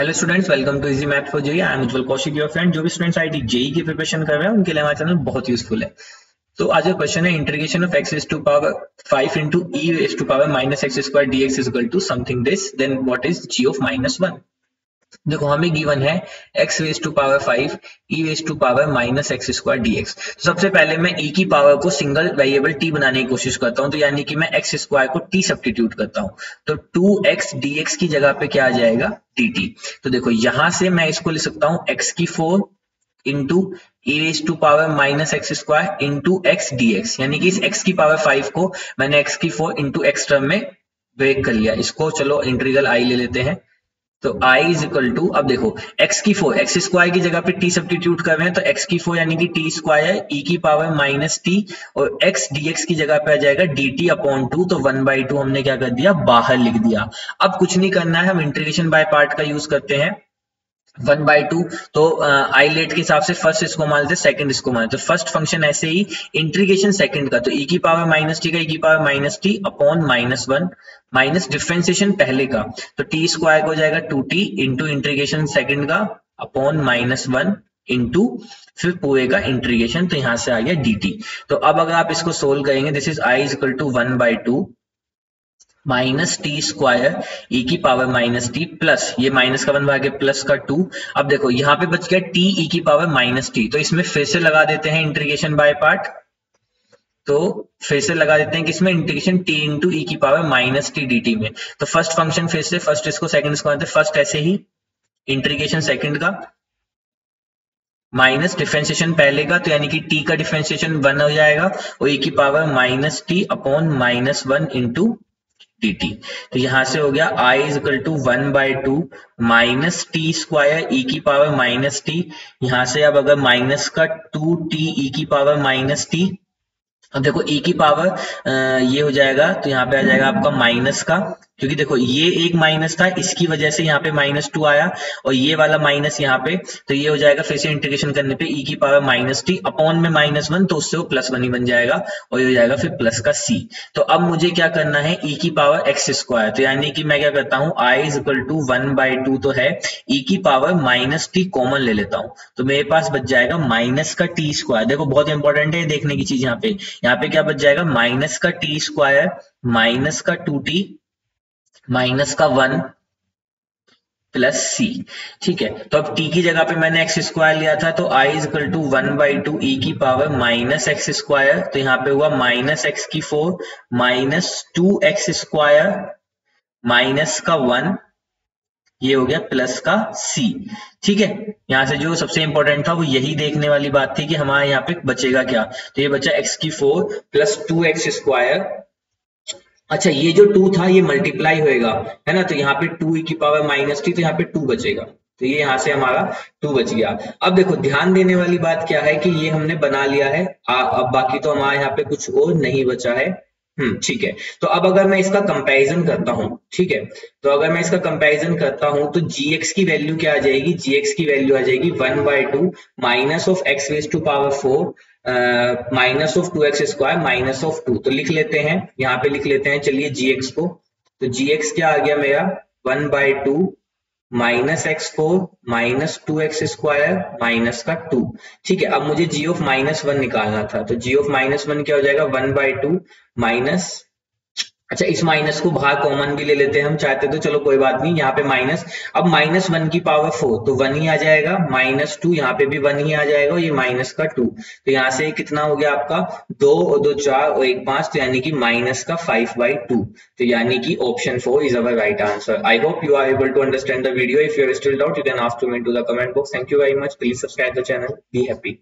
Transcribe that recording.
Hello students, welcome to easy math for JEE. I am Ujjwal Kaushik, your friend. जो भी students IT JEE की preparation कर रहे हैं उनके लिए हमारा चैनल बहुत यूजफुल है। तो आज का क्वेश्चन है integration of x raise to power 5 into e raise to power minus X square dx is equal to something this, then what is g of -1। देखो हमें गिवन है x raise to power 5 e raise to power minus X square dx। तो सबसे पहले मैं e की power को single variable t बनाने की कोशिश करता हूं, तो यानी कि मैं x स्क्वायर को t सब्स्टिट्यूट करता हूं। तो 2x dx की जगह पे क्या आ जाएगा, dt। तो देखो यहां से मैं इसको लिख सकता हूं x की 4 into e raise to power minus X square into X dx, यानी कि इस x की पावर 5 को मैंने x की 4 इंटू एक्स टर्म में ब्रेक कर लिया। इसको चलो इंटीग्रल i ले लेते हैं। तो i इज इक्वल टू, अब देखो x की 4 एक्स स्क्वायर की जगह पे t सब्स्टिट्यूट कर रहे हैं, तो x की 4 यानी कि t स्क्वायर e की पावर माइनस t, और x dx की जगह पे आ जाएगा dt अपॉन 2। तो 1/2 हमने क्या कर दिया, बाहर लिख दिया। अब कुछ नहीं करना है, हम इंटीग्रेशन बाय पार्ट का यूज करते हैं। 1/2 तो आई लेट के हिसाब से फर्स्ट इसको मान लेते, सेकंड इसको मान लेते। तो फर्स्ट फंक्शन ऐसे ही इंटीग्रेशन सेकंड का, तो e की पावर माइनस टी का e की power minus T upon -1 minus differentiation पहले का, तो टी स्क्वायर हो जाएगा 2t इंटू इंटीग्रेशन सेकंड का अपॉन -1 इंटू फिर पूरे का इंटीग्रेशन, तो यहां से आ गया dt। तो अब अगर आप इसको सोल्व करेंगे, this is i is equal to 1/2 minus T square e की पावर माइनस टी प्लस ये माइनस का 1 भागे प्लस का 2। अब देखो यहाँ पे बच गया t e की पावर माइनस टी, तो इसमें फिर से लगा देते हैं इंटीग्रेशन बाय पार्ट। तो फिर से लगा देते हैं कि इसमें इंटीग्रेशन t इंटू e की पावर माइनस टी dt में। तो फर्स्ट फंक्शन फिर से फर्स्ट इसको सेकंड इसको आते, फर्स्ट ऐसे ही इंटीग्रेशन सेकंड का माइनस डिफरेंशिएशन पहले का, तो यानी कि t का डिफरेंशिएशन 1 हो जाएगा और e की power minus T upon -1 into dt। तो यहां से हो गया i is equal to 1/2 minus T square e की पावर माइनस टी। यहां से अब अगर माइनस का 2t e की पावर माइनस टी, अब देखो e की पावर ये हो जाएगा, तो यहाँ पे आ जाएगा आपका माइनस का, क्योंकि देखो ये एक माइनस था, इसकी वजह से यहाँ पे -2 आया, और ये वाला माइनस यहाँ पे, तो ये हो जाएगा फिर से इंटीग्रेशन करने पे e की पावर माइनस टी अपॉन में -1, तो उससे वो +1 ही बन जाएगा, और ये हो जाएगा फिर प्लस का c। तो अब मुझे क्या करना है, e की पावर एक्स स्क्वायर, तो यानी कि मैं क्या करता हूँ, i इज इक्वल टू 1/2 तो है, e की पावर माइनस टी कॉमन ले लेता हूँ, तो मेरे पास बच जाएगा माइनस का टी स्क्वायर। देखो बहुत इंपॉर्टेंट है देखने की चीज, यहाँ पे क्या बच जाएगा, माइनस का टी स्क्वायर माइनस का 2t माइनस का 1 प्लस c। ठीक है, तो अब t की जगह पे मैंने एक्स स्क्वायर लिया था, तो i is equal to 1/2 e की पावर माइनस एक्स स्क्वायर, तो यहाँ पे हुआ माइनस एक्स की 4 माइनस 2x स्क्वायर माइनस का 1, ये हो गया प्लस का c। ठीक है, यहां से जो सबसे इंपॉर्टेंट था वो यही देखने वाली बात थी कि हमारे यहाँ पे बचेगा क्या, तो ये बचा x की 4 प्लस 2x स्क्वायर। अच्छा, ये जो 2 था ये मल्टीप्लाई होएगा, है ना, तो यहाँ पे 2 e की पावर माइनस टी, तो यहाँ पे 2 बचेगा, तो ये यहाँ से हमारा 2 बच गया। अब देखो ध्यान देने वाली बात क्या है कि ये हमने बना लिया है, अब बाकी तो हमारे यहाँ पे कुछ और नहीं बचा है। ठीक है, तो अब अगर मैं इसका कंपैरिजन करता हूं, ठीक है, तो अगर मैं इसका कंपैरिजन करता हूं तो gx की वैल्यू क्या आ जाएगी, gx की वैल्यू आ जाएगी 1/2 minus of x raise to power 4 minus of 2x स्क्वायर माइनस ऑफ 2। तो लिख लेते हैं, यहाँ पे लिख लेते हैं चलिए gx को, तो gx क्या आ गया मेरा 1/2 माइनस x4 माइनस 2x स्क्वायर माइनस का 2। ठीक है, अब मुझे g ऑफ -1 निकालना था, तो g ऑफ -1 क्या हो जाएगा 1/2 माइनस, अच्छा इस माइनस को बाहर कॉमन भी ले लेते हैं हम चाहते तो, चलो कोई बात नहीं, यहाँ पे माइनस, अब -1 की पावर 4 तो 1 ही आ जाएगा, -2 यहाँ पे भी 1 ही आ जाएगा, ये माइनस का 2, तो यहाँ से कितना हो गया आपका 2 और 2 4 और 1 5, तो यानी कि माइनस का 5/2। तो यानी कि option 4 is our right answer. I hope you are able to understand the video. If you are still doubt you can ask to me in to the comment box. Thank you very much, please subscribe the channel, be happy.